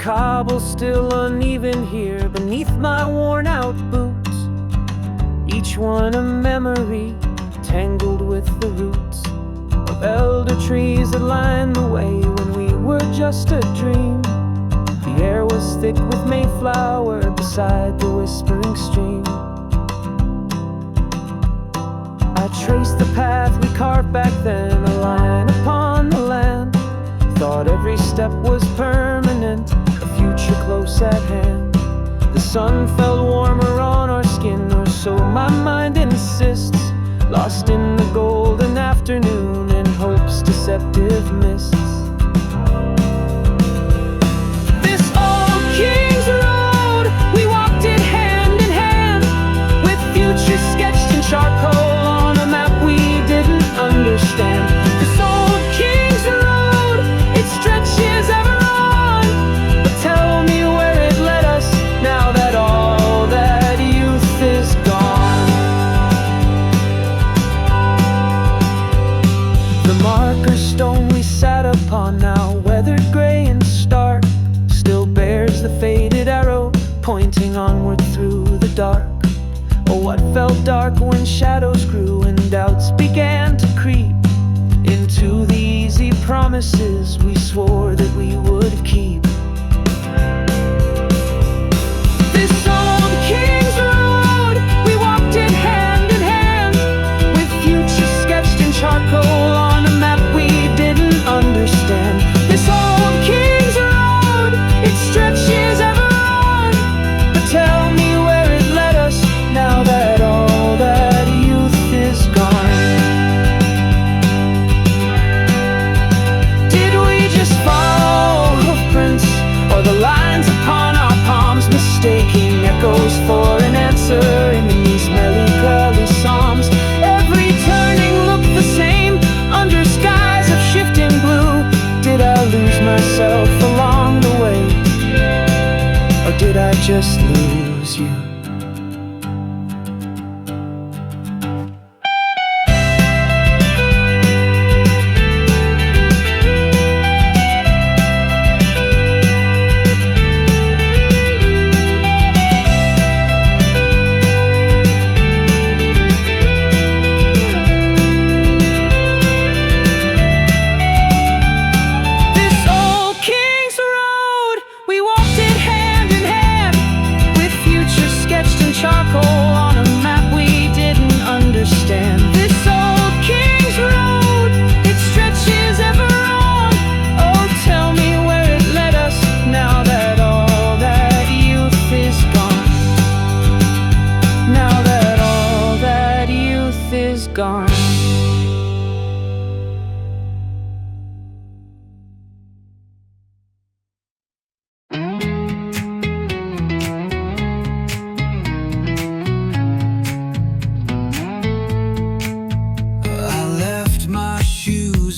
cobble still uneven here beneath my worn-out boots, each one a memory tangled with the roots of elder trees that lined the way when we were just a dream. The air was thick with Mayflower beside the whispering stream. I traced the path we carved back then, a line upon the land. Thought every step was permanent, a future close at hand. The sun felt warmer on our skin, or so my mind insists, lost in the golden afternoon and hope's deceptive mists. This old King's Road, we walked it hand in hand, with future sketched in charcoal on a map we didn't understand. This old King's Road, it stretches ever on, but tell me where it led us now that all that youth is gone. The marker stone we sat upon, now weathered gray and stark, still bears the faded arrow pointing onward through the dark. Oh, what felt dark when shadows grew and doubts began to creep into the easy promises we swore that we would keep. This old King's Road, we walked it hand in hand, with future sketched in charcoal on a map we didn't understand. This old King's Road, it stretches ever on, but tell me where it led us now that all that youth is gone. Did we just follow hoofprints, or the lines upon our palms, mistaking echoes for an answer in these melancholy psalms? Every turning looked the same under skies of shifting blue. Did I lose myself along the way, or did I just lose you?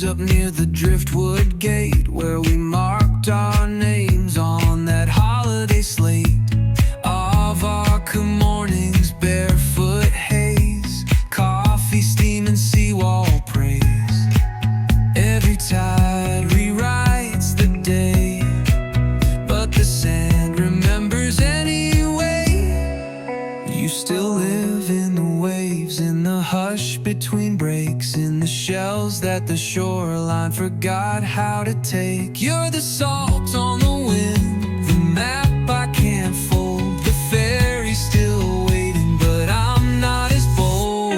Up near the Driftwood gate, where we marked our names on that holiday slate of Arca mornings, barefoot haze, coffee steam and seawall praise. Every tide rewrites the day, but the sand remembers anyway. You still live in the waves, in the hush between breaks, in the shells that the shoreline forgot how to take. You're the salt on the wind, the map I can't fold, the ferry's still waiting, but I'm not as bold.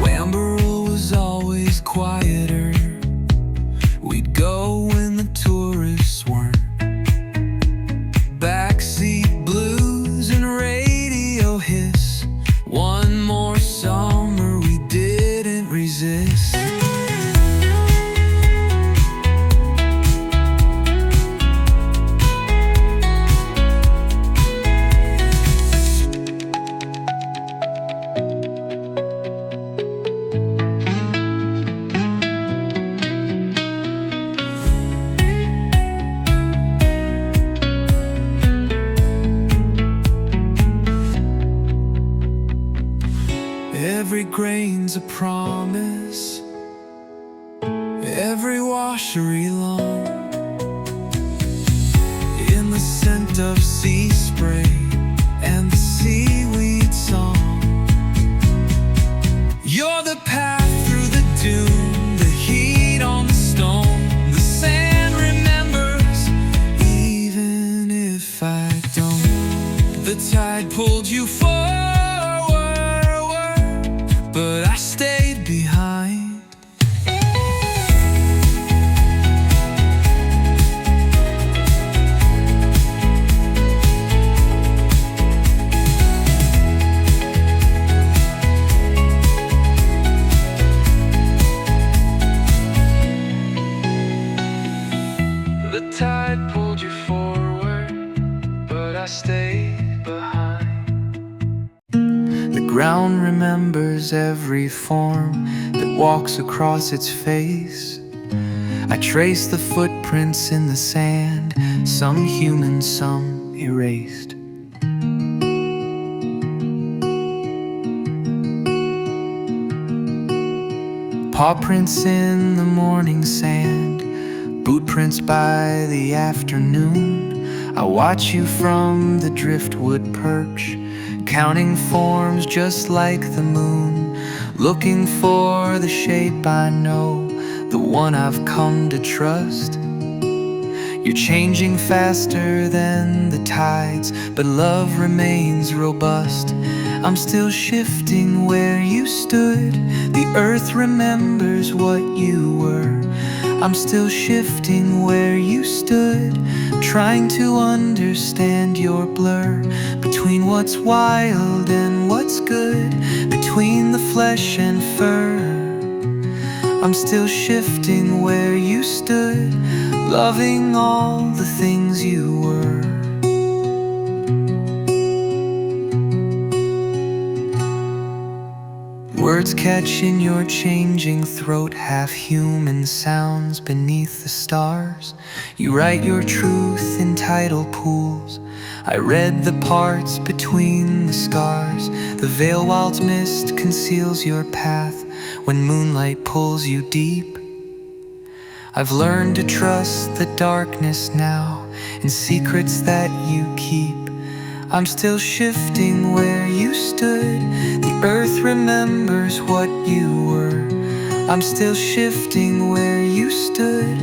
Wamberl was always quieter, we'd go when the tourists weren't. Backseat blues and radio hiss, one more grain's a promise, every washery long, in the scent of sea spray and the seaweed song. You're the path through the dune, the heat on the stone. The sand remembers, even if I don't. The tide pulled you forward, but I stayed behind. The tide pulled you forward, but I stayed behind. The ground remembers every form that walks across its face. I trace the footprints in the sand, some human, some erased. Paw prints in the morning sand, boot prints by the afternoon. I watch you from the driftwood perch, counting forms just like the moon, looking for the shape I know, the one I've come to trust. You're changing faster than the tides, but love remains robust. I'm still shifting where you stood, the earth remembers what you were. I'm still shifting where you stood, trying to understand your blur, between what's wild and what's good, between the flesh and fur. I'm still shifting where you stood, loving all the things you were. Words catch in your changing throat, half human sounds beneath the stars. You write your truth in tidal pools. I read the parts between the scars. The veil wild's mist conceals your path when moonlight pulls you deep. I've learned to trust the darkness now and secrets that you keep. I'm still shifting where you stood, the earth remembers what you were. I'm still shifting where you stood,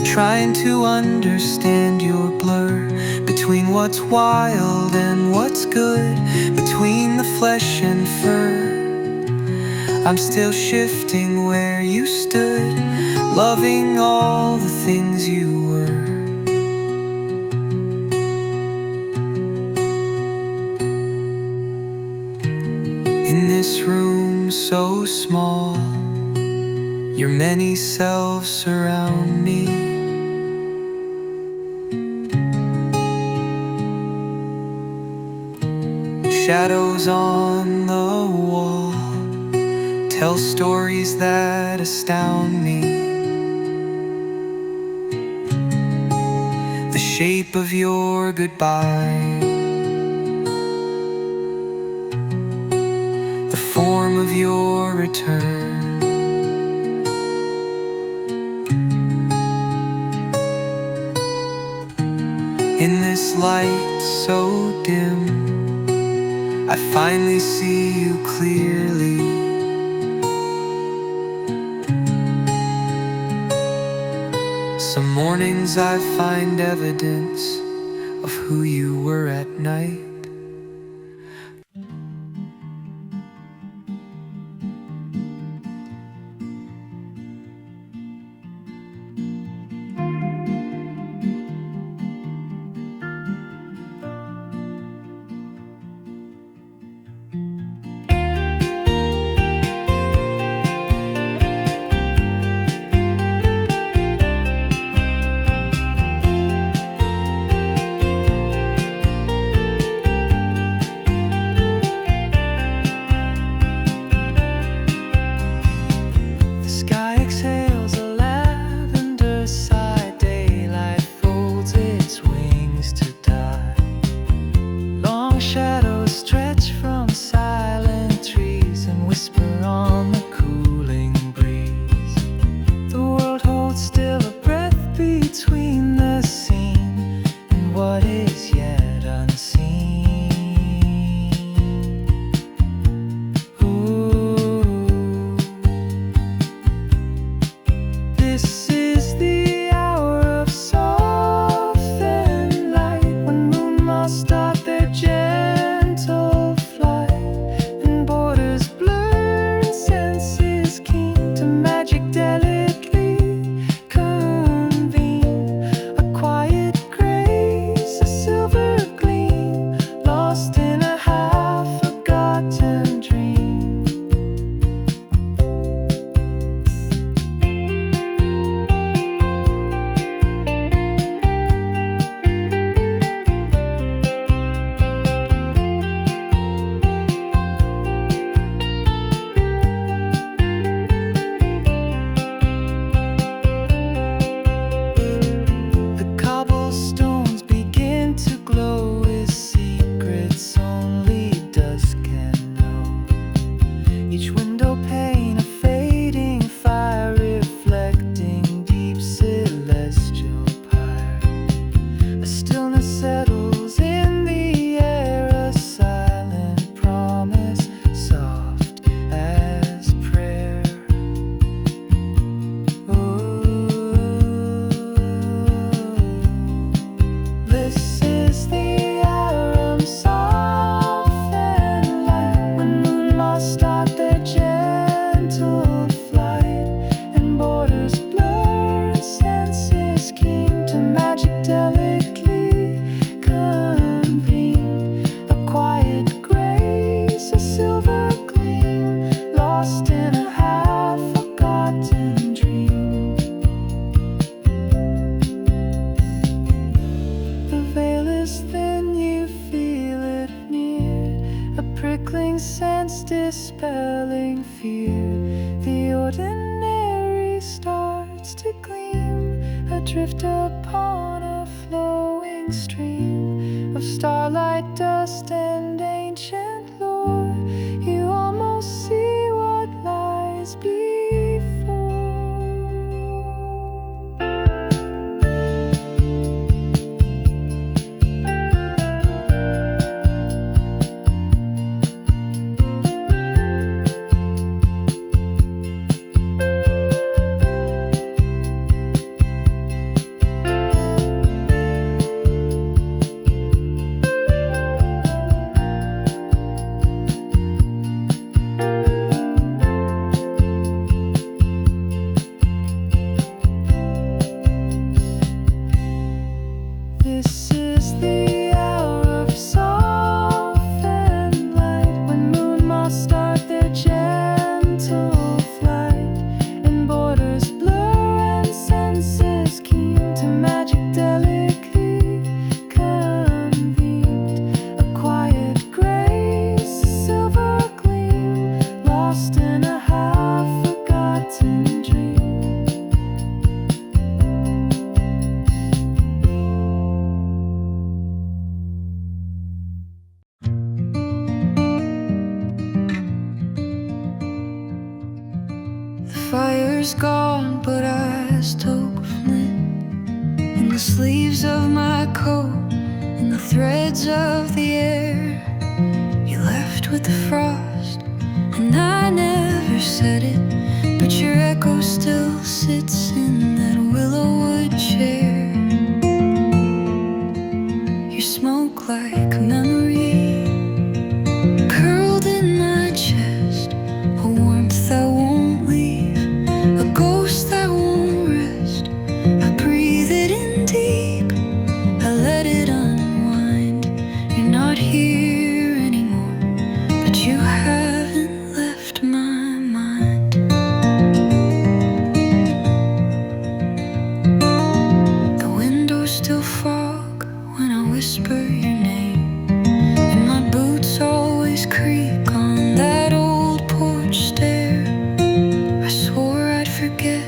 trying to understand your blur, between what's wild and what's good, between the flesh and fur. I'm still shifting where you stood, loving all the things you were. In this room so small, your many selves surround me. Shadows on the wall tell stories that astound me. The shape of your goodbye, form of your return. In this light so dim, I finally see you clearly. Some mornings I find evidence of who you were at night. incense dispelling fear. The ordinary starts to gleam, adrift upon a flowing stream of starlight, dust, and ancient lore. You almost see what lies before. Fire's gone, but I stoke flint in the sleeves of my coat, in the threads of the air. You left with the frost, and I never said it, but your echo still sits in that willowwood chair. You smoke like a memory, curled in my chest, a warmth that won't leave, a ghost that won't rest. I breathe it in deep, I let it unwind. You're not here anymore, but you haven't left my mind. The windows still fog when I whisper your name, and my boots always creak on that old porch stair. I swore I'd forget,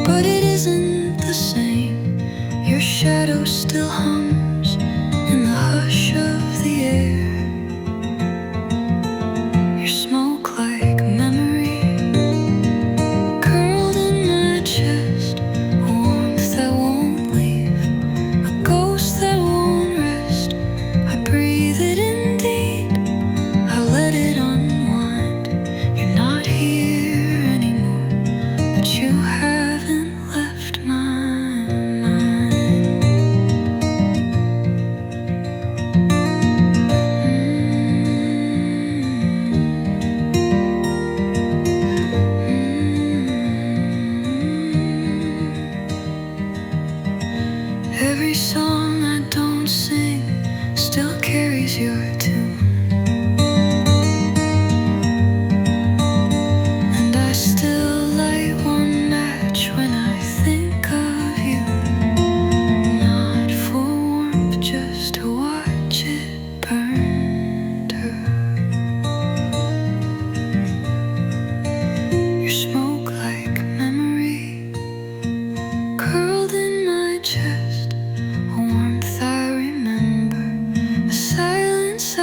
but it isn't the same. Your shadow still hums in the hush of the air. Your smoke like a memory, curled in my chest, a warmth that won't leave, a ghost that won't rest. I breathe it in deep, I let it unwind. You're not here anymore, but you haven't left my mind. Every song I don't sing still carries your tune, and I still light one match when I think of you. Not for warmth, just to watch it burn through. Your smoke like a memory, curled in my chest, a warmth I remember, a silence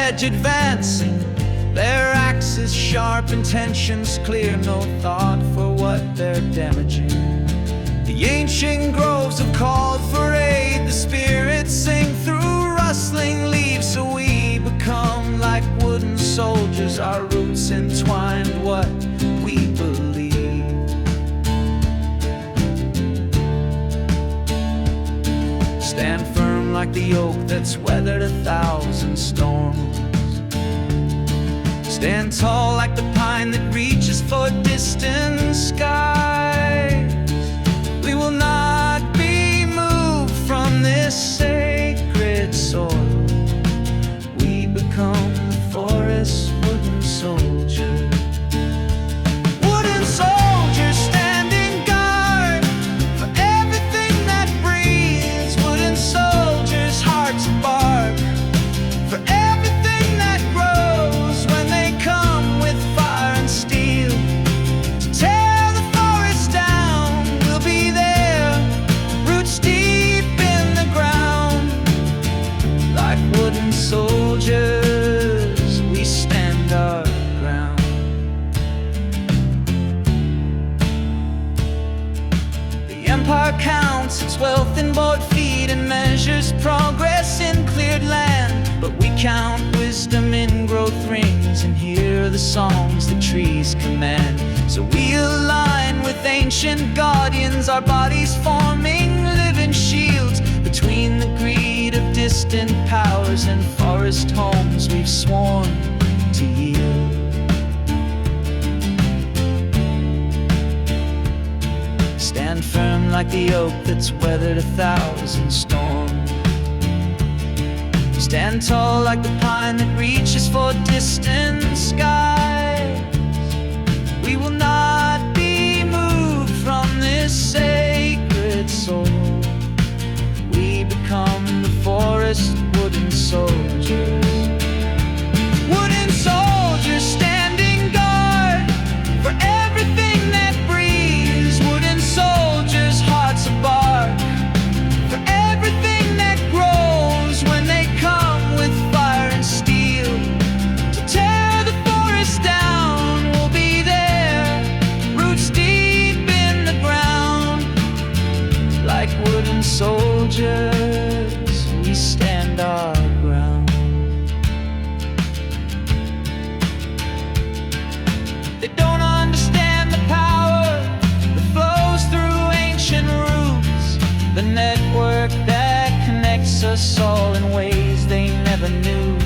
edge advancing, their axes sharp, intentions clear, no thought for what they're damaging. The ancient groves have called for aid, the spirits sing through rustling leaves, so we become like wooden soldiers, our roots entwined what we believe. Stand firm like the oak that's weathered 1,000 storms. Stand tall like the pine that reaches for distant skies. We will not be moved from this sacred soil. We become the forest's wooden soldiers. Wooden soldiers standing guard for everything that breathes. Wooden soldiers, hearts of bark for everything that grows. When they come with fire and steel to tear the forest down, we'll be there, roots deep in the ground. Like wooden soldiers, we stand our ground. The empire counts its wealth in bought feet and measures progress in cleared land, but we count wisdom in growth rings and hear the songs the trees command. So we align with ancient guardians, our bodies forming living shields between the greed of distant powers and forest homes we've sworn to yield. Stand firm like the oak that's weathered 1,000 storms. Stand tall like the pine that reaches for distant skies. We will not be moved from this sacred soul. We become the forest wooden soldiers. Wooden soldiers standing guard for everything that breathes. Wooden soldiers, hearts of bark for everything that grows. When they come with fire and steel to tear the forest down, we'll be there, roots deep in the ground. Like wooden soldiers, we stand our ground. They don't understand the power that flows through ancient roots, the network that connects us all in ways they never knew.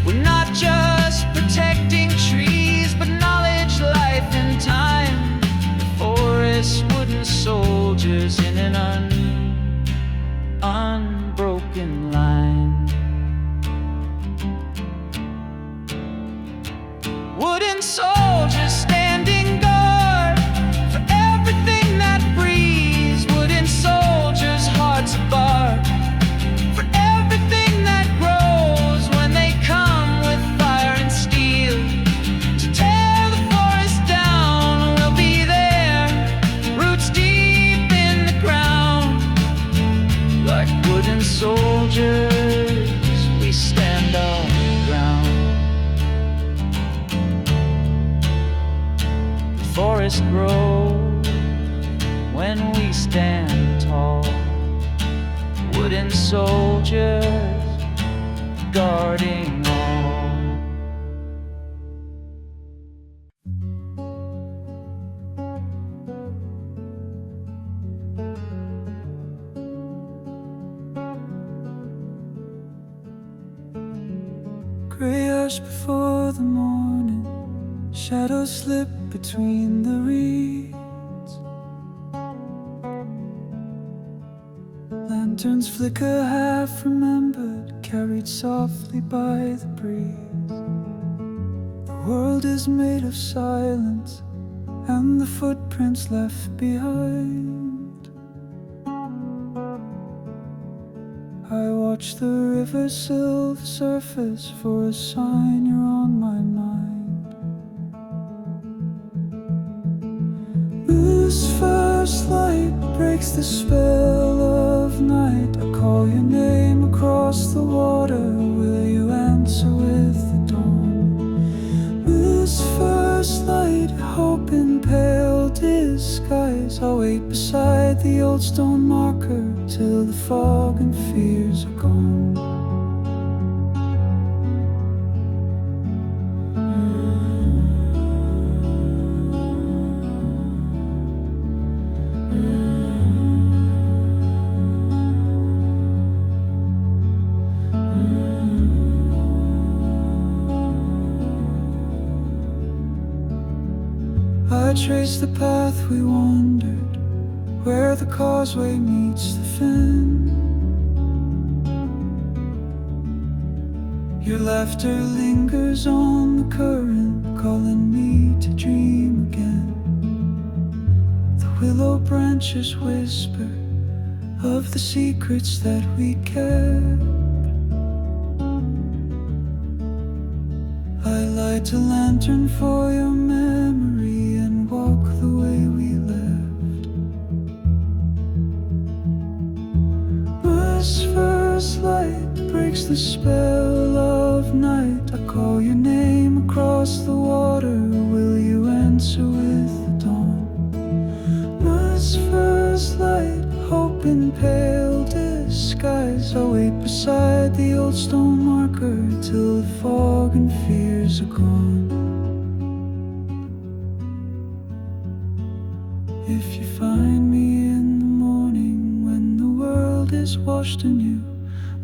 We're not just protecting trees, but knowledge, life, and time. The forest wooden soldiers in an unbroken line. Wooden soldiers standing guard for everything that breathes. Wooden soldiers, hearts of bark for everything that grows. When they come with fire and steel to tear the forest down, we'll be there, roots deep in the ground. Like wooden soldiers, we stand our ground. The forest grows when we stand tall. Wooden soldiers guarding all. Gray ash before the morning, shadows slip between the reeds. Lanterns flicker half remembered, carried softly by the breeze. The world is made of silence, and the footprints left behind. I watch the river's silver surface for a sign you're on my mind. Moon's first light breaks the spell of night. I call your name across the water. Will you answer skies. I'll wait beside the old stone marker till the fog and fears are gone. I traced the path we wandered, where the causeway meets the fen. Your laughter lingers on the current, calling me to dream again. The willow branches whisper of the secrets that we kept. I light a lantern for your memory and walk the way we left. Mass first light breaks the spell of night. I call your name across the water. Will you answer with the dawn? Mass first light, hope in pale disguise. I'll wait beside the old stone marker till the fog and fears are gone. If you find me in the morning when the world is washed anew,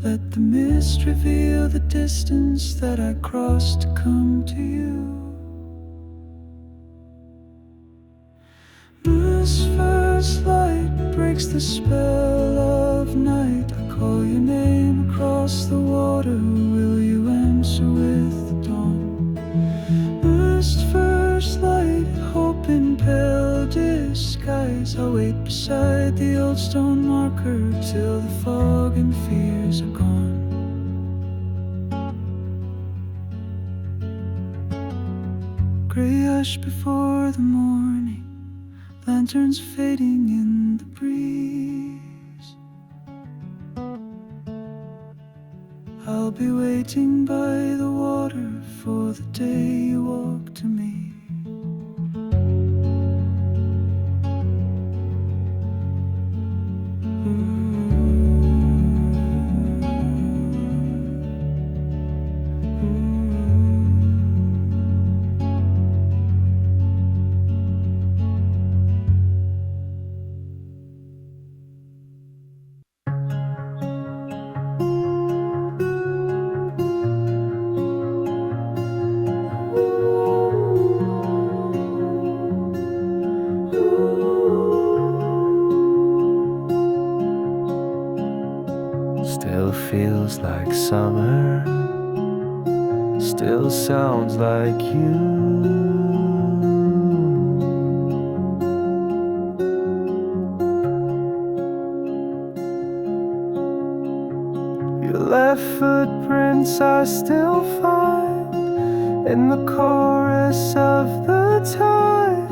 let the mist reveal the distance that I crossed to come to you. Mass first light breaks the spell of night. I call your name across the water. Will you answer with the dawn? Mass first light, hope in pale disguise. I'll wait beside the old stone marker till the fog and fears are gone. Grey ash before the morning, lanterns fading in the breeze. I'll be waiting by the water for the day you walk to me. Still feels like summer, still sounds like you. Your left footprints I still find in the chorus of the tide.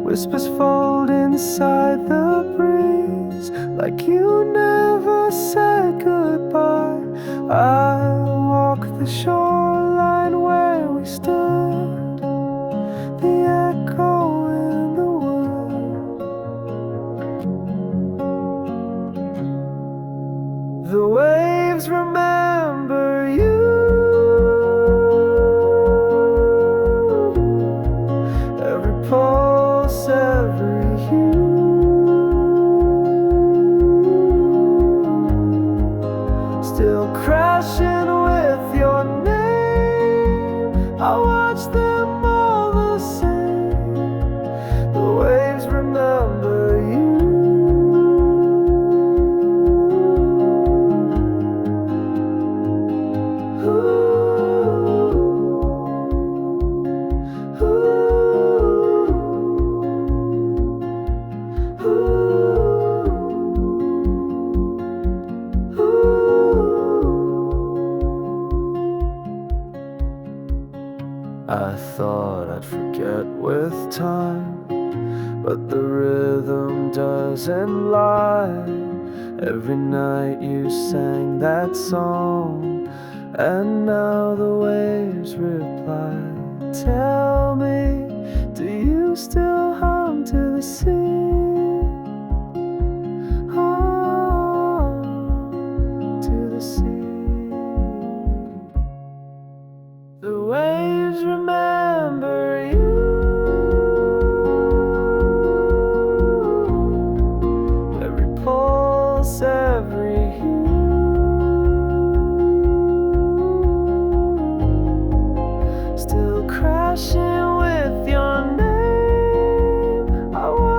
Whispers fold inside the breeze, like you never said goodbye. I walk the shoreline where we stood, the echo in the wood. The waves remember you. Every pulse, every hue. Still crashing with your name. I watch them all the same. The waves remember you. I thought I'd forget with time, but the rhythm doesn't lie. Every night you sang that song, and now the waves reply. Tell me, do you still hum to the sea?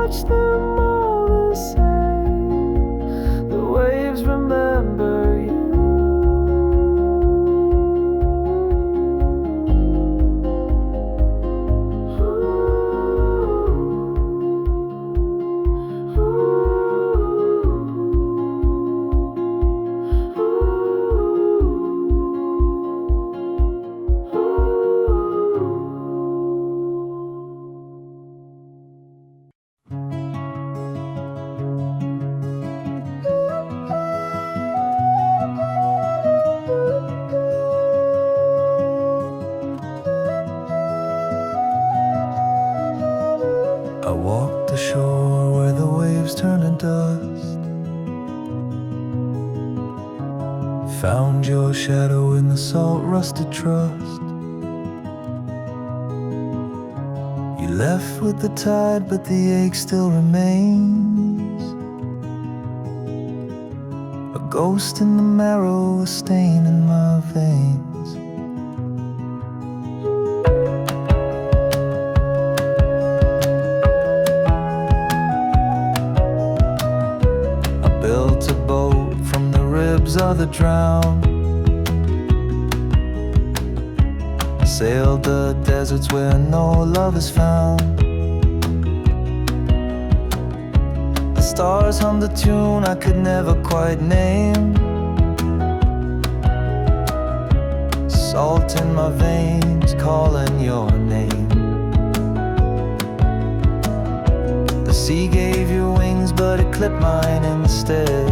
watch them all the same. The waves remember you. I walked the shore where the waves turn to dust. Found your shadow in the salt rusted trust. You left with the tide, but the ache still remains. A ghost in the marrow, a stain in my veins. Built a boat from the ribs of the drowned. Sailed the deserts where no love is found. The stars hummed a tune I could never quite name. Salt in my veins, calling your name. The sea gave you wings, but it clipped mine instead.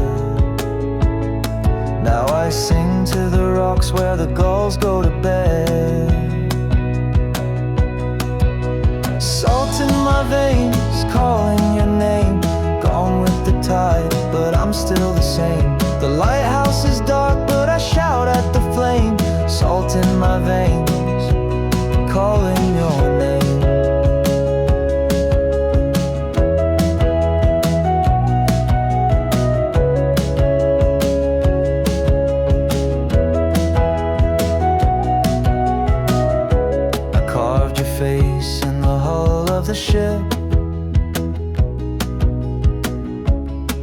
Now I sing to the rocks where the gulls go to bed. Salt in my veins, calling your name. Gone with the tide, but I'm still the same. The lighthouse is dark, but I shout at the flame. Salt in my veins, calling your name. Face in the hull of the ship.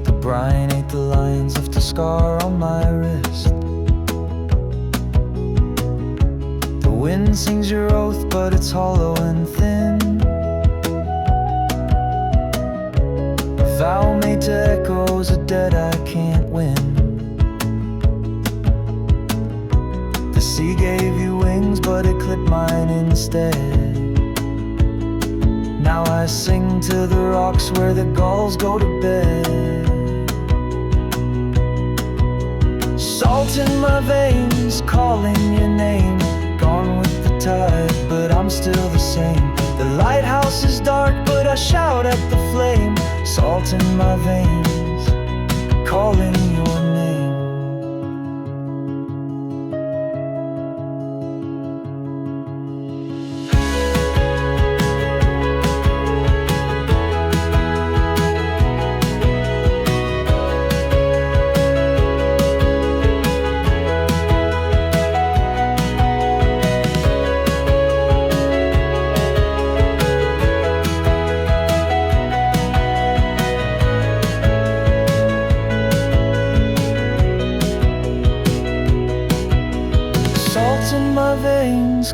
The brine ate the lines, left a scar on my wrist. The wind sings your oath, but it's hollow and thin. A vow made to echoes, a debt I can't win. The sea gave you wings, but it clipped mine instead. Now I sing to the rocks where the gulls go to bed. Salt in my veins, calling your name. Gone with the tide, but I'm still the same. The lighthouse is dark, but I shout at the flame. Salt in my veins, calling your name.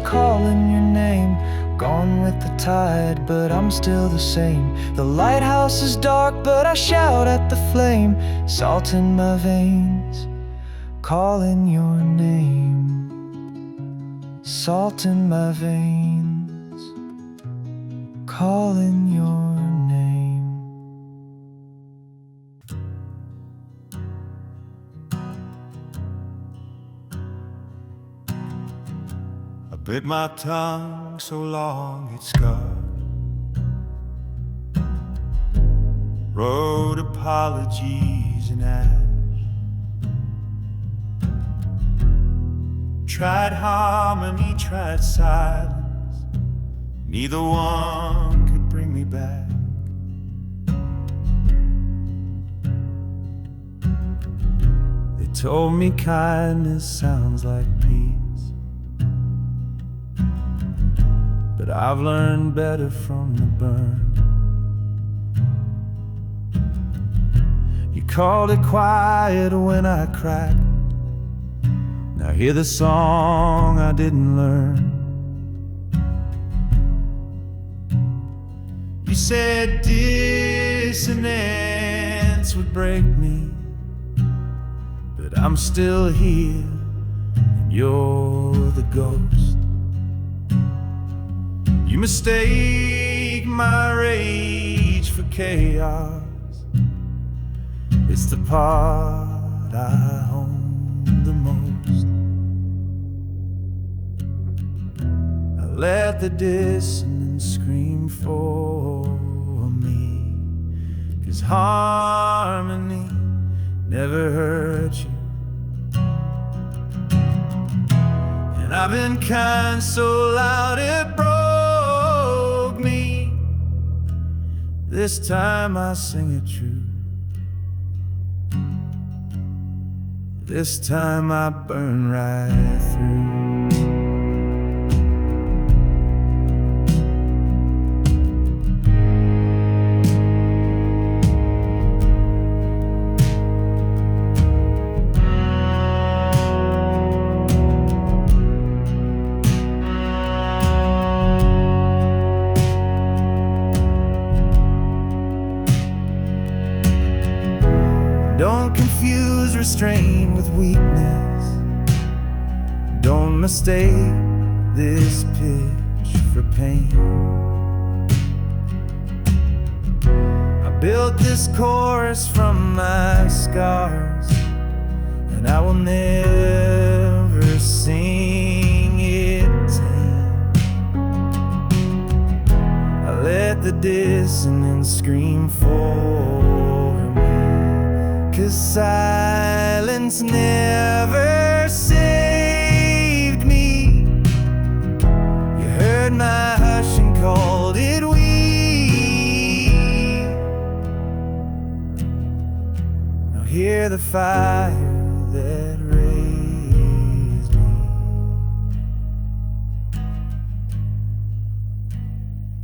Calling your name, gone with the tide, but I'm still the same. The lighthouse is dark, but I shout at the flame. Salt in my veins, calling your name. Salt in my veins, calling your name. Bit my tongue so long it's scarred. Wrote apologies in ash. Tried harmony, tried silence. Neither one could bring me back. They told me kindness sounds like peace. But I've learned better from the burn. called it quiet when I cracked. Now hear the song I didn't learn. You said dissonance would break me, but I'm still here, and you're the ghost. You mistake my rage for chaos. It's the part I own the most. I let the dissonance scream for me, 'cause harmony never hurt you. And I've been kind so loud it broke me. This time I sing it true. This time I burn right through. Don't confuse restraint with weakness. Don't mistake this pitch for pain. I built this chorus from my scars, and I will never sing it tame. I let the dissonance scream for me, 'cause silence never saved me. You heard my hush and called it weak. Now hear the fire that raised me.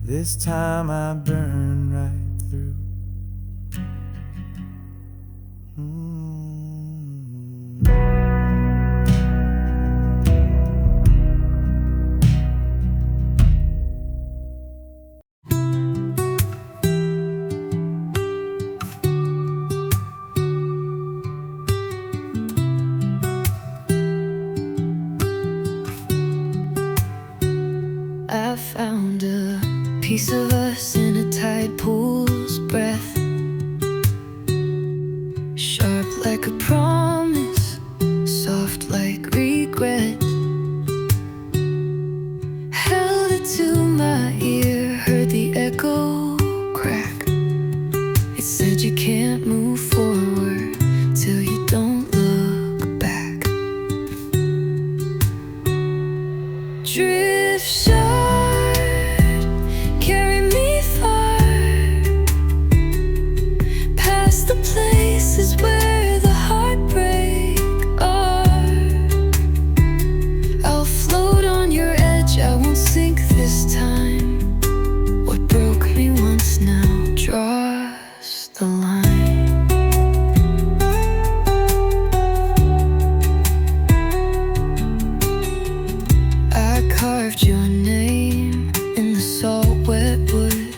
This time I burn right through. I found a piece of us in a tide pool's breath, sharp like a promise, soft like regret. Held it to my ear, heard the echo crack. It said you can't move forward till you don't look back. Driftshard, carry me far, past the places where the heartbreak are. I'll float on your edge, I won't sink this time. What broke me once now draws the line. I carved your name in the salt wet wood,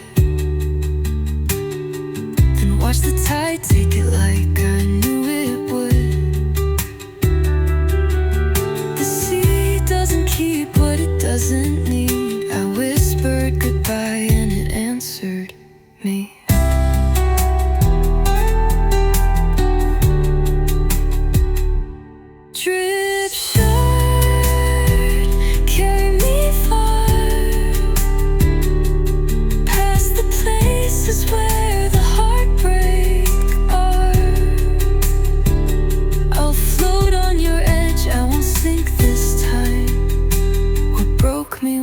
then watched the tide take it like I knew it would. The sea doesn't keep what it doesn't need. I whispered goodbye and it answered me. Driftshard, carry me far, past the places where the heartbreak are. I'll float on your edge, I won't sink this time. What broke me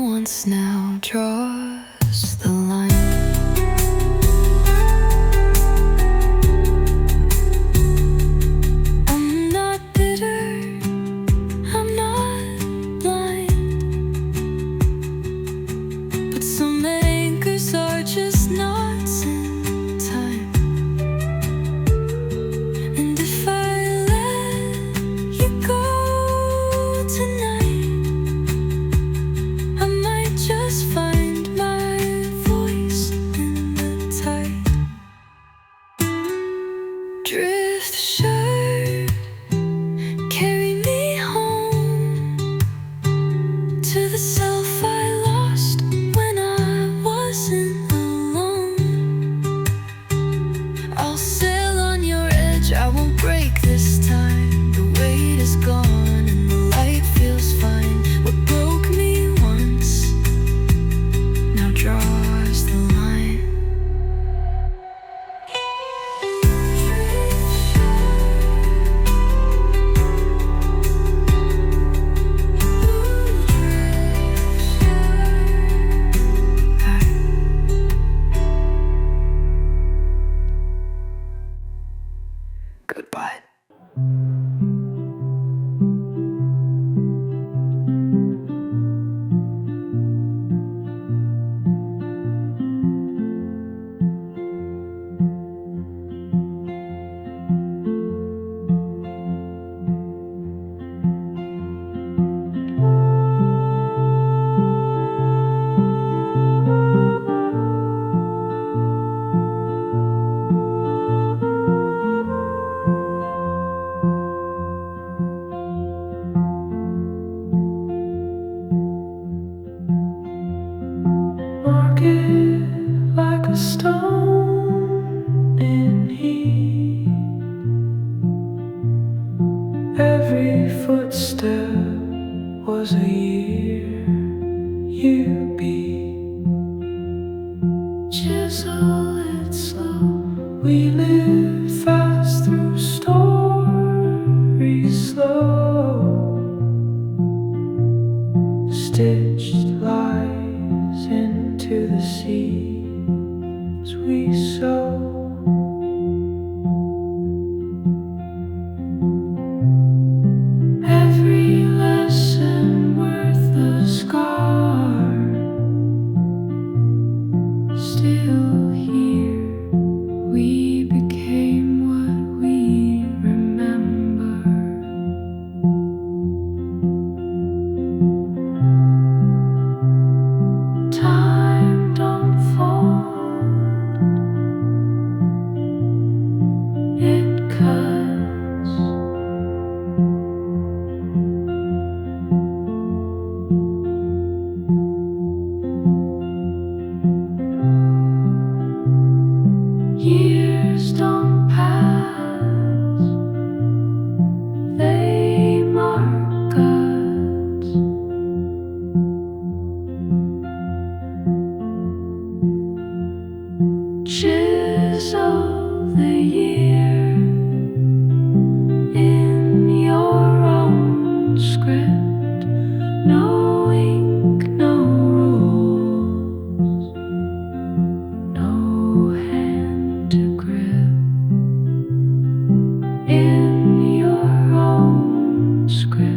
Like a stone in heat, every footstep was a year you beat. Chisel it slow, we live fast through stories slow, stitched lies into the seeds we sow. Every lesson worth a scar, still here we became what we remember. Time don't fold, it cuts. Years don't pass, they mark us. Chisel the year in your own script. No ink, no rules, no hand to grip. In your own script.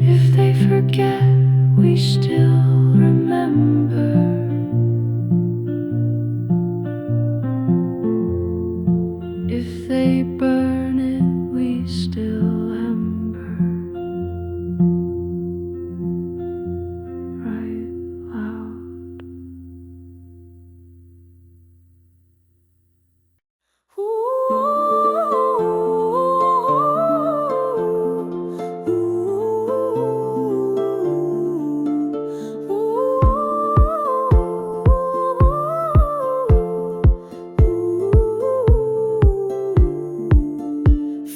If they forget, we still remember. If they burn it, we still ember. Right loud.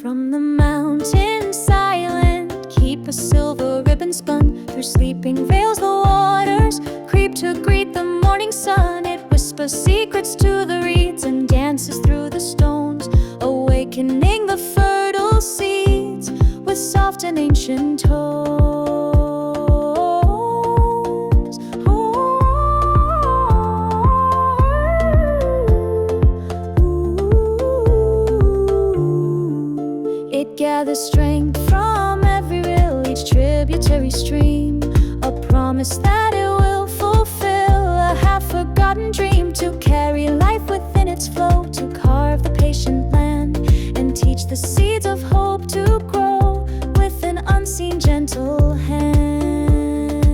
From the mountain silent, keep a silver ribbon spun through sleeping vales. The waters creep to greet the morning sun. It whispers secrets to the reeds and dances through the stones, awakening the fertile seeds with soft and ancient tones. It gathers strength from every rill, each tributary stream, a promise that it will fulfill, a half-forgotten dream to carry life within its flow, to carve the patient land and teach the seeds of hope to grow with an unseen gentle hand.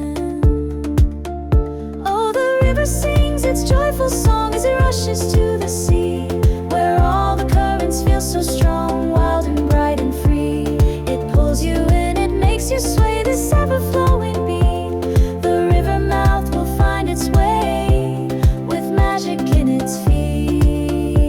Oh, the river sings its joyful song as it rushes to the sea, where all the currents feel so strong, wild and bright and free. It pulls you in, it makes you sway, this ever-flowing beat. The river mouth will find its way with magic in its feet.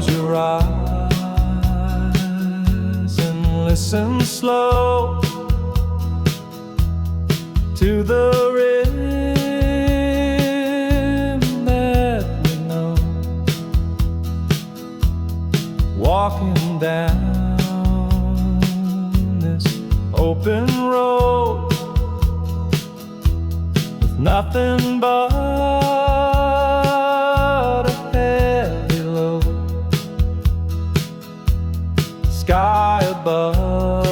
Close your eyes and listen slow to the rhythm that we know. Walking down this open road with nothing but a heavy load. Sky above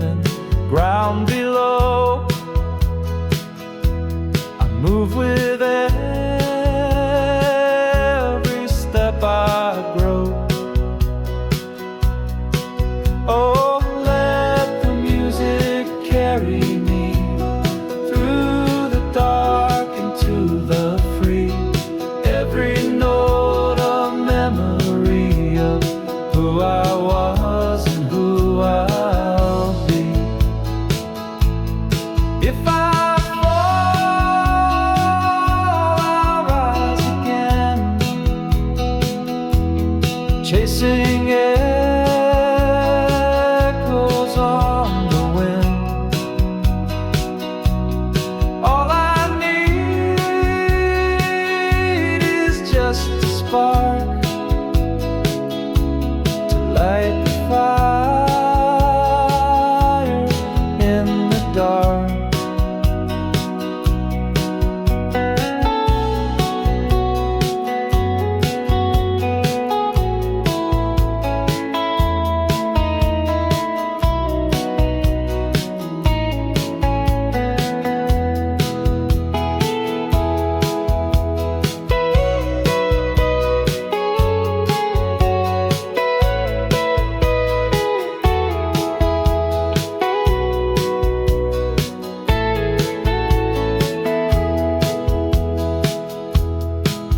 and ground below. I move with every step I grow. Oh, let the music carry me through the dark into the free. Every note a memory of who I was and who I'll be. If I fall, I'll rise again, chasing echoes on the wind. All I need is just a spark to light the fire in the dark.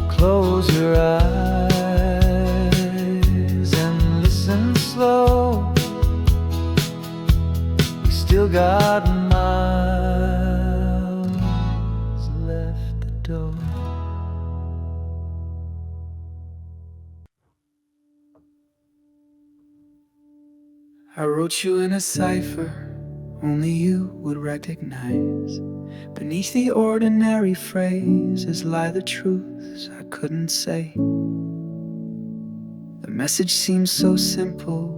Close your eyes and listen slow. We still got miles left to go. I wrote you in a cipher only you would recognize. Beneath the ordinary phrases lie the truths I couldn't say. The message seems so simple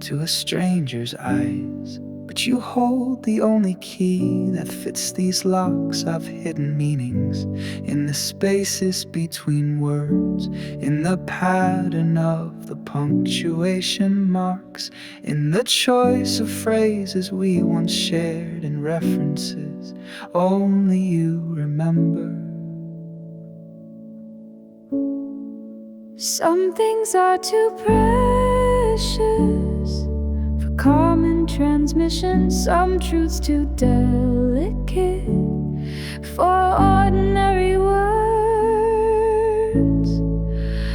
to a stranger's eyes, but you hold the only key that fits these locks of hidden meanings, in the spaces between words, in the pattern of the punctuation marks, in the choice of phrases we once shared, and references only you remember. Some things are too precious for common transmission, some truths too delicate for ordinary words.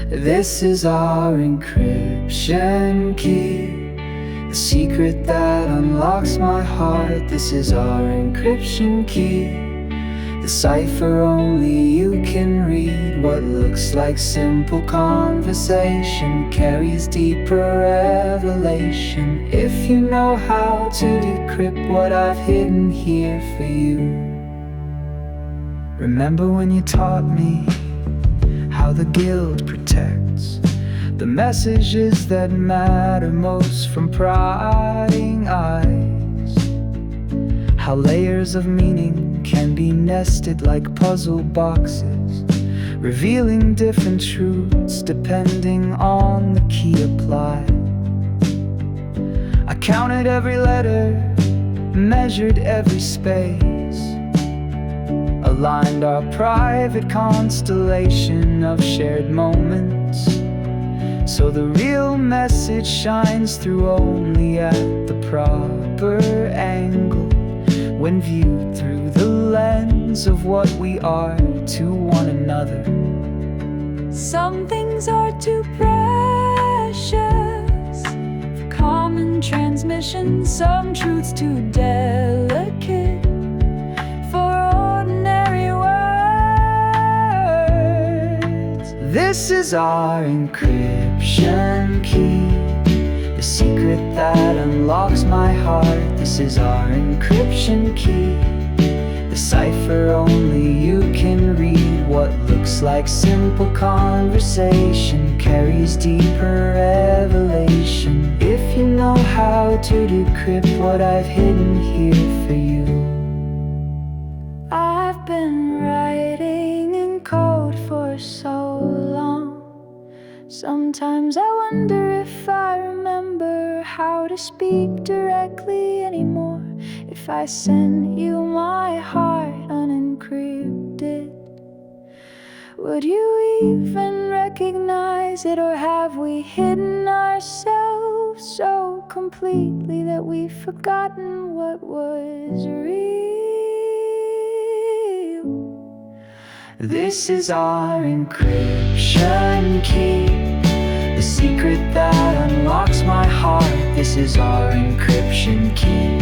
This is our encryption key, the secret that unlocks my heart. This is our encryption key, the cipher only you can read. What looks like simple conversation carries deeper revelation, if you know how to decrypt what I've hidden here for you. Remember when you taught me how the guild protects the messages that matter most from prying eyes, how layers of meaning can be nested like puzzle boxes, revealing different truths depending on the key applied. I counted every letter, measured every space, aligned our private constellation of shared moments, so the real message shines through only at the proper angle, when viewed through the lens of what we are to one another. Some things are too precious for common transmission, some truths too delicate for ordinary words. This is our encryption key, the secret that unlocks my heart. This is our encryption key, the cipher only you can read. What looks like simple conversation carries deeper revelation. If you know how to decrypt what I've hidden here for you. I've been writing in code for so long. Sometimes I wonder if I remember how to speak directly anymore. If I sent you my heart unencrypted, would you even recognize it? Or have we hidden ourselves so completely that we've forgotten what was real? This is our encryption key, the secret that unlocks my heart. This is our encryption key,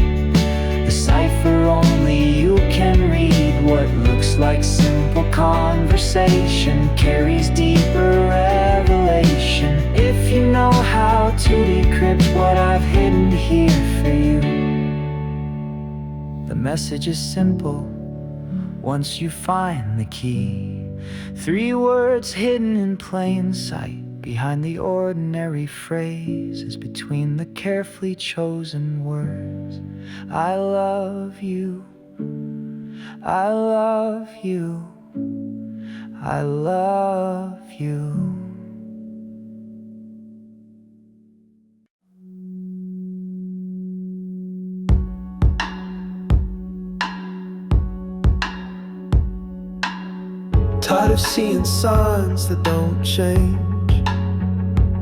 the cipher only you can read. What looks like simple conversation carries deeper revelation. If you know how to decrypt what I've hidden here for you. The message is simple once you find the key. 3 words hidden in plain sight, behind the ordinary phrases, between the carefully chosen words. I love you, I love you, I love you. Tired of seeing signs that don't change.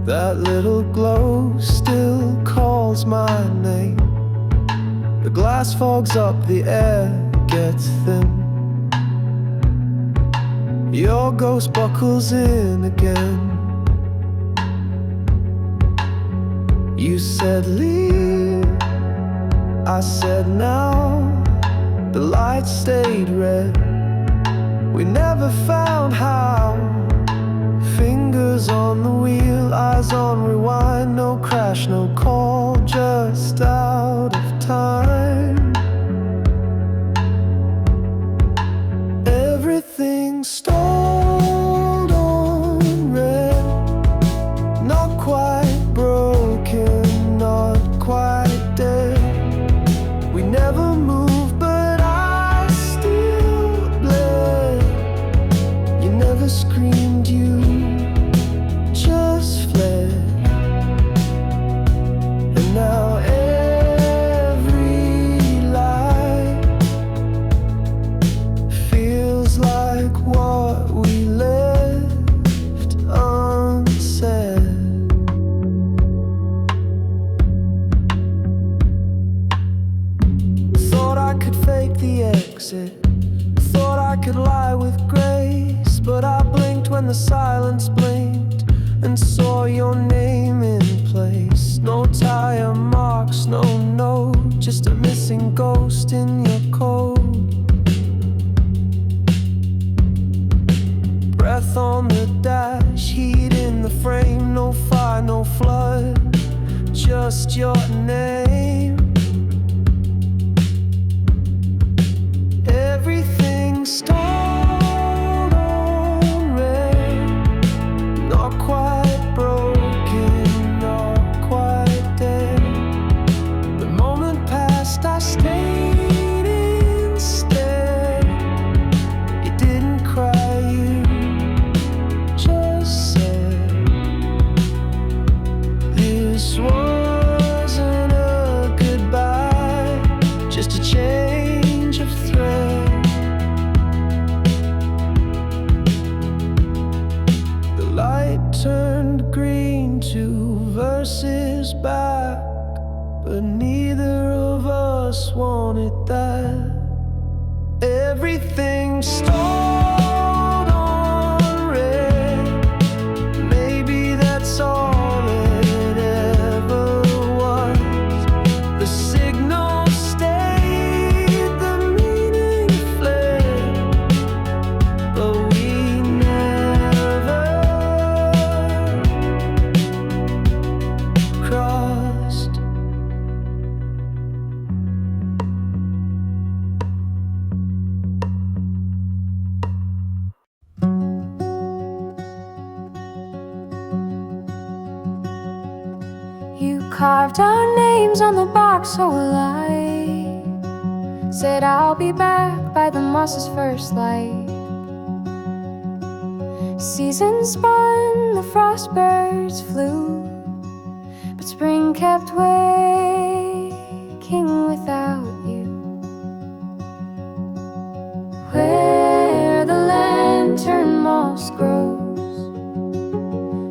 That little glow still calls my name. The glass fogs up, the air gets thin. Your ghost buckles in again. You said leave, I said now. The light stayed red. We never found how. Fingers on the wheel, eyes on rewind. No crash, no call, just out of time. Everything stalled on red. Not quite broken, not quite dead. We never moved, but I still bled. You never screamed, you just fled. And now every lie feels like what we left unsaid. Thought I could fake the exit, thought I could lie with grace, but I blinked when the silence blinked and saw your name in place. No tire marks, no note, just a missing ghost in your coat. Breath on the dash, heat in the frame. No fire, no flood, just your name. Everything stalled on red. Not quite broken, not quite dead. The moment passed, I stayed instead. You didn't cry, you just said this wasn't a goodbye, just a change of thread. The light turned green, 2 verses back, but neither of us wanted that. Everything stalled on red. Maybe that's all it ever was. The signal stayed, the meaning fled, but we never carved our names on the bark, so will I. Said I'll be back by the moss's first light. Seasons spun, the frost birds flew, but spring kept waking without you. Where the lantern moss grows,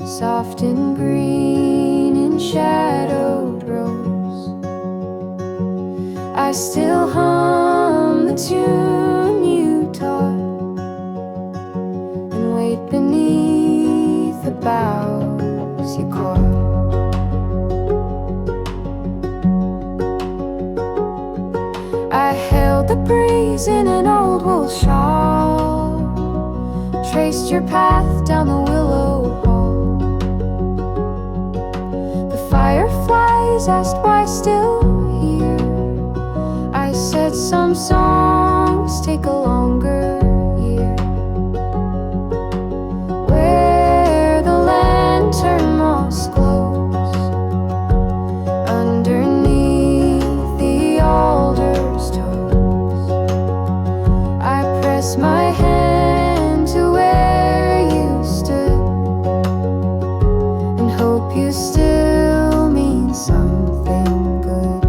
soft and green in shadowed rows, I still hum the tune you taught, and wait beneath the boughs you caught. I held the breeze in an old wool shawl, traced your path down the willow hall. The fireflies asked why still here. I said some songs take a longer year. Where the lantern moss glows, underneath the alder's toes, I press my hand to where you stood, and hope you still mean something good.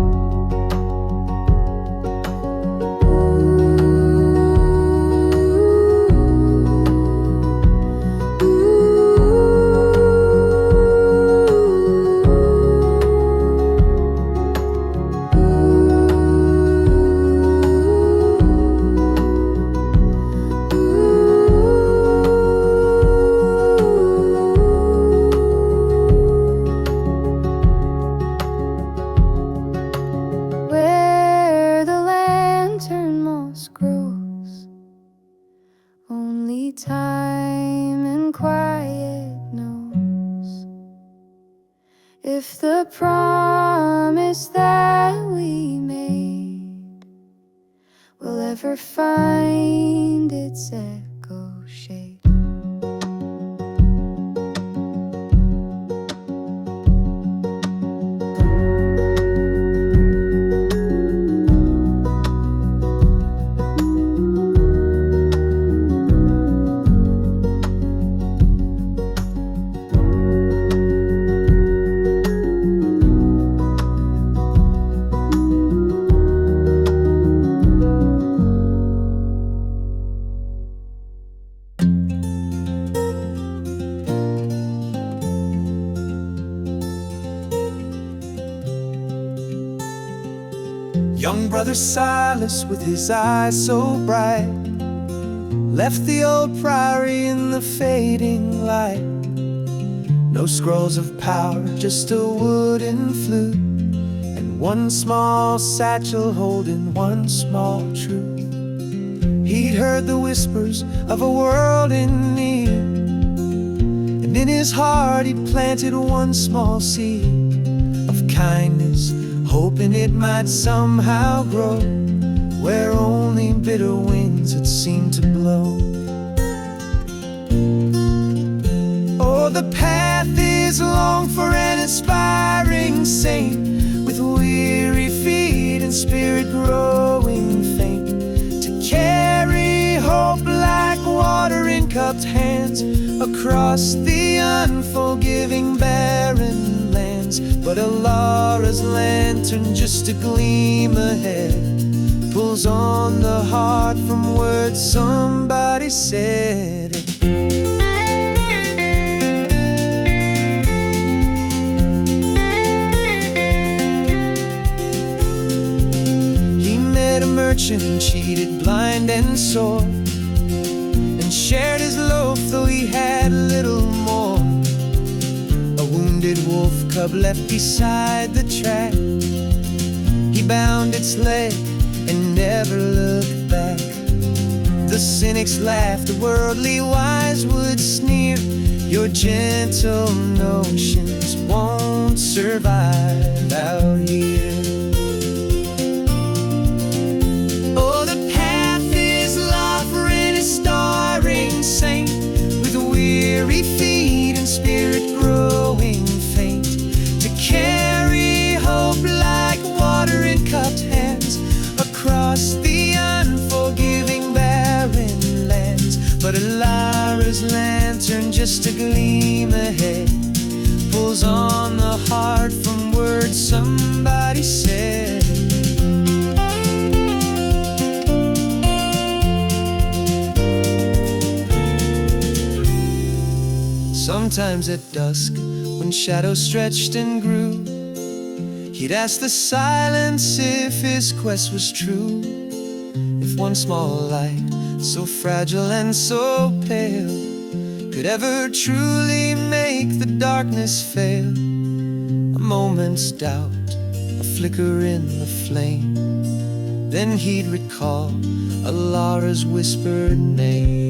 Where the lantern moss grows, only time and quiet knows if the promise that we made will ever find its echo shade. Young brother Silas, with his eyes so bright, left the old priory in the fading light. No scrolls of power, just a wooden flute, and one small satchel holding one small truth. He'd heard the whispers of a world in need, and in his heart he'd planted one small seed of kindness, hoping it might somehow grow where only bitter winds had seemed to blow. Oh, the path is long for an aspiring saint, with weary feet and spirit growing faint, to carry hope like water in cupped hands across the unforgiving barren lands. But Alara's lantern, just a gleam ahead, pulls on the heart from words somebody said. He met a merchant, cheated, blind and sore, and shared his loaf though he had little more. A wounded wolf cub left beside the track, he bound its leg and never looked back. The cynics laughed, the worldly wise would sneer, your gentle notions won't survive out here. Oh, the path is love for any starring saint, with weary feet and spirit growing faint, to carry just a gleam ahead, pulls on the heart from words somebody said. Sometimes at dusk, when shadows stretched and grew, he'd ask the silence if his quest was true. If one small light, so fragile and so pale, could ever truly make the darkness fail. A moment's doubt, a flicker in the flame, then he'd recall Alara's whispered name.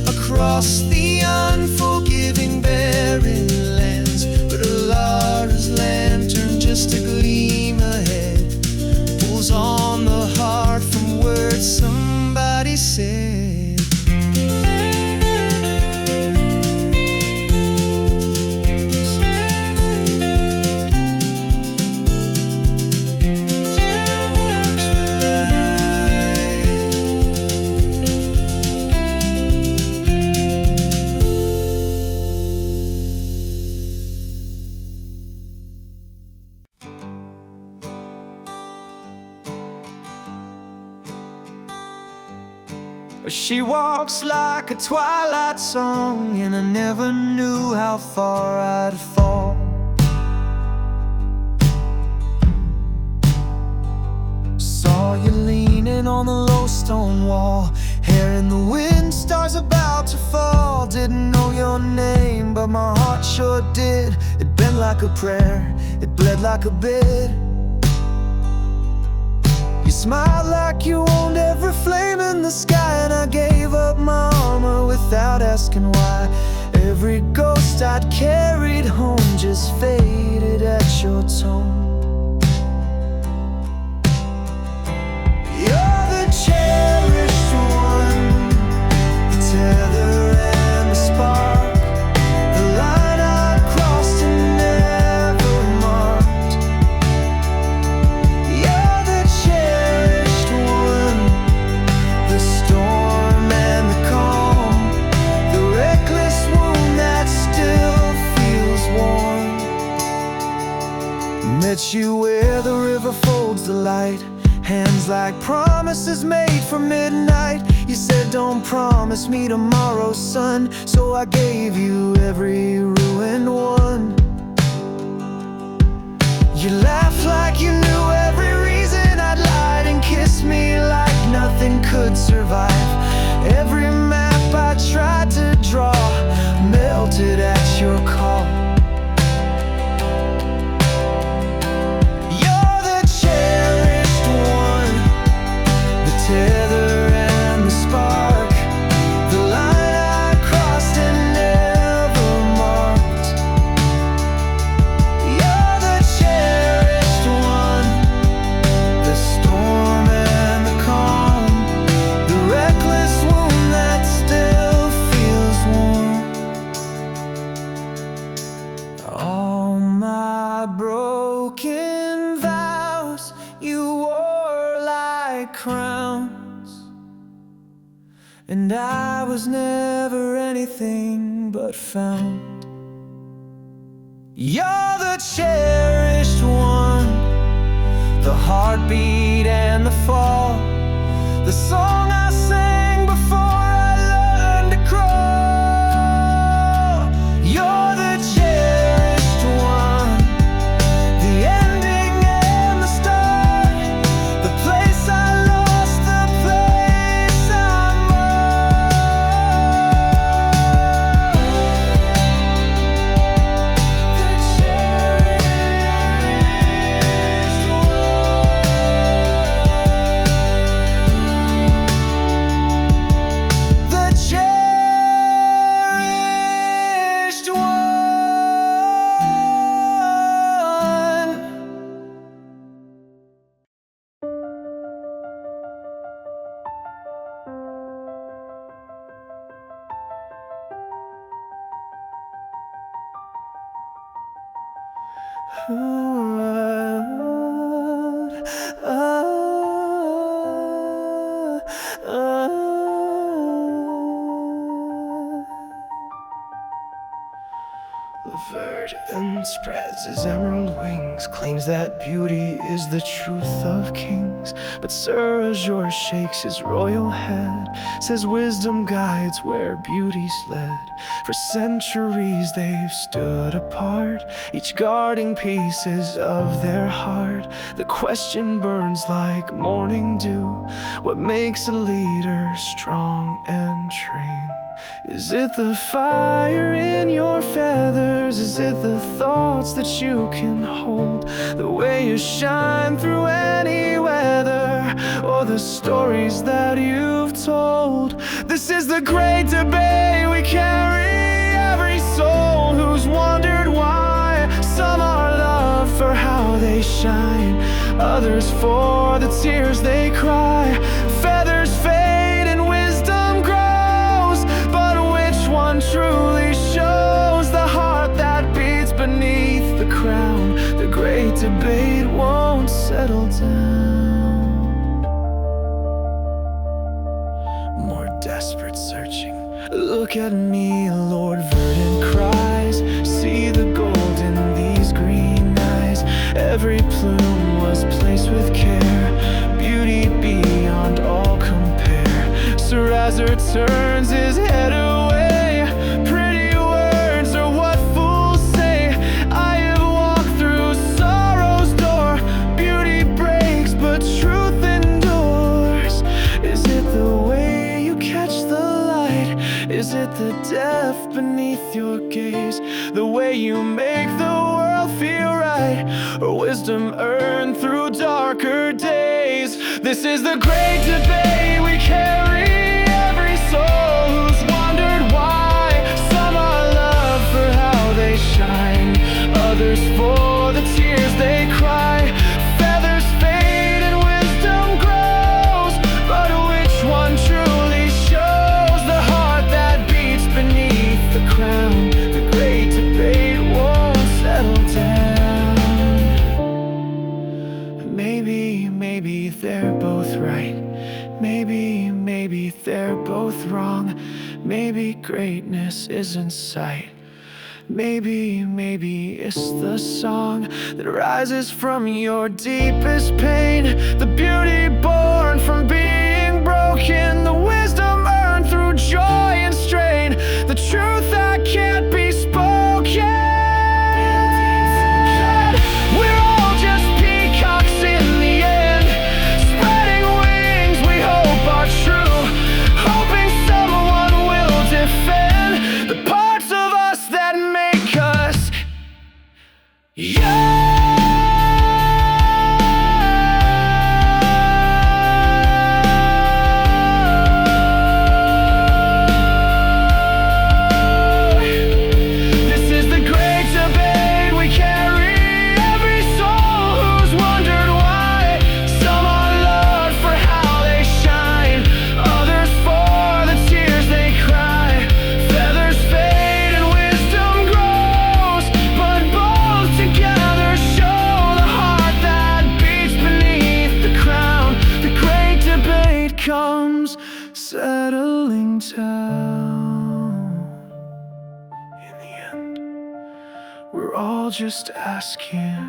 Across the unforgiving barren lands, but Alara's lantern, just a gleam ahead, pulls on the heart from words somebody said. She walks like a twilight song, and I never knew how far I'd fall. Saw you leaning on the low stone wall, hair in the wind, stars about to fall. Didn't know your name, but my heart sure did. It bent like a prayer, it bled like a bid. You smiled like you owned every flame in the sky, and I gave up my armor without asking why. Every ghost I'd carried home just faded at your tone. You're the cherished one, the tether and the spark, the line I crossed and never marked. You're the cherished one, the storm and the calm, the reckless wound that still feels warm. Met you where the river folds the light, hands like promises made for midnight. You said don't promise me tomorrow, son, so I gave you every ruined one. You laughed like you knew every reason I'd lied, and kissed me like nothing could survive. Every map I tried to draw melted at your call. You're the cherished one, the tether and the spark, the line I crossed and never marked. You're the cherished one, the storm and the calm, the reckless wound that still feels warm. All my broken vows you wore like crowns, and I was never anything but found. You're the cherished one, the heartbeat and the fall, the song I sang before I learned to crawl. You're the cherished one, the ending and the start, the place I lost, the place I'm the cherished one. Verdant spreads his emerald wings, claims that beauty is the truth of kings. But Sir Azure shakes his royal head, says wisdom guides where beauty's led. For centuries they've stood apart, each guarding pieces of their heart. The question burns like morning dew, what makes a leader strong and trained? Is it the fire in your feathers? Is it the thoughts that you can hold? The way you shine through any weather? Or the stories that you've told? This is the great debate we carry. Every soul who's wondered why. Some are loved for how they shine, others for the tears they cry. Feathers fade and wisdom grows, but which one truly shows the heart that beats beneath the crown? The great debate won't settle down. More desperate searching. Look at me, Lord Verdant cries. See the gold in these green eyes. Every plume was placed with care, beauty beyond all compare. Sir Azure turns his head away. Pretty words are what fools say. I have walked through sorrow's door. Beauty breaks, but truth endures. Is it the way you catch the light? Is it the depth beneath your gaze? The way you make the world feel right? Or wisdom earned through darker days? This is the great debate we carry. Every soul who's wondered why. Some are loved for how they shine, others for the tears they cry. Feathers fade and wisdom grows, but which one truly shows the heart that beats beneath the crown? The great debate won't settle down. Maybe they're both right. Maybe they're both wrong. Maybe greatness is in sight. Maybe it's the song that rises from your deepest pain. The beauty born from being broken. The wisdom earned through joy and strain. The truth that can't be spoken. We're all just peacocks in the end, spreading wings we hope are true, hoping someone will defend the parts of us that make us young. This is the great debate we carry. Every soul who's wondered why. Some are loved for how they shine, others for the tears they cry. Feathers fade and wisdom grows, but both together show the heart that beats beneath the crown. The great debate comes settling down. In the end, we're all just asking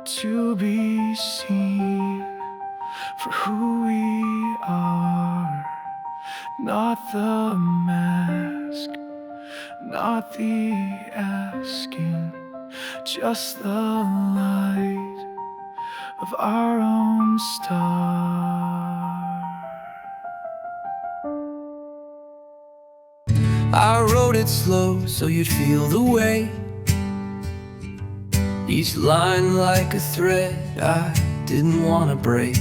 to be seen for who we are. Not the mask, not the asking, just the light of our own star. I wrote it slow so you'd feel the weight. Each line like a thread I didn't want to break.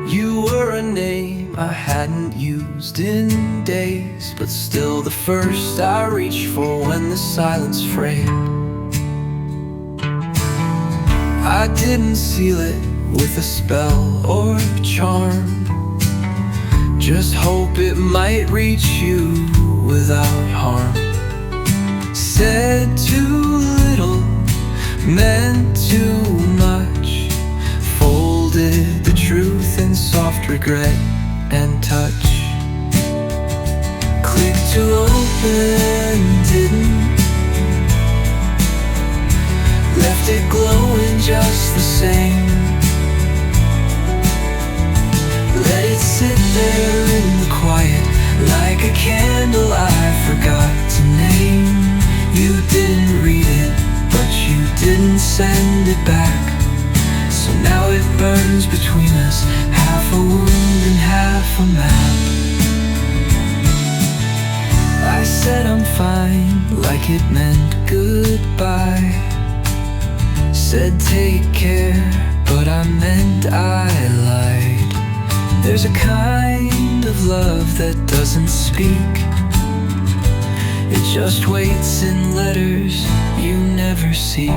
You were a name I hadn't used in days, but still the first I reached for when the silence frayed. I didn't seal it with a spell or charm, just hope it might reach you without harm. said too little, meant too much, folded the truth in soft regret and touch. Click to open, didn't, left it glowing just the same. Let it sit there in the quiet, like a candle I forgot to name. You didn't read it, but you didn't send it back. So now it burns between us, half a wound and half a map. I said I'm fine, like it meant goodbye. Said take care, but I meant I lied. There's a kind of love that doesn't speak. It just waits in letters you never seek.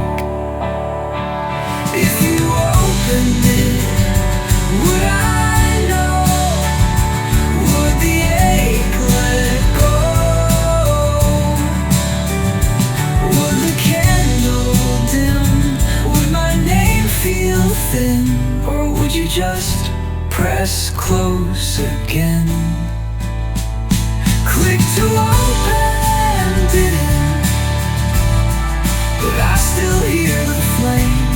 If you opened it, would I know? Would the ache let go? Would the candle dim? Would my name feel thin? Or would you just press close again? Click to open, didn't, but I still hear the flame.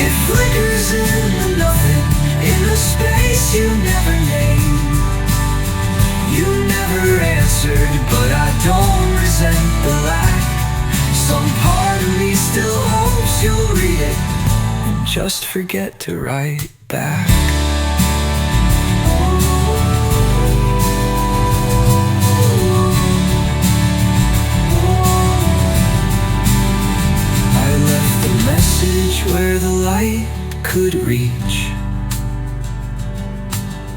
It flickers in the nothing, in the space you never named. You never answered, but I don't resent the lack. Some part of me still hopes you'll read it and just forget to write back. I left the message where the light could reach,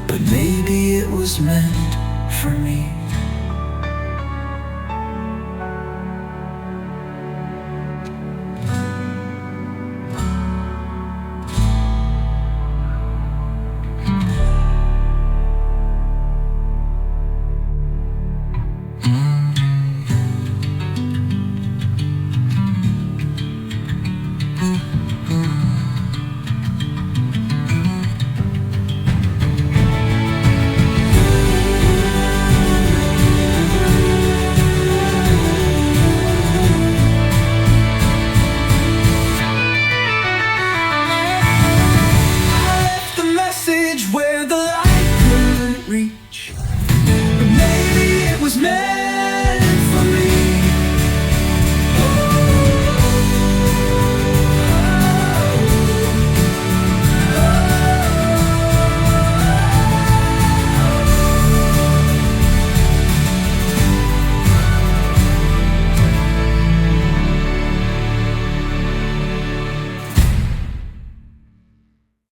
but maybe it was meant for me.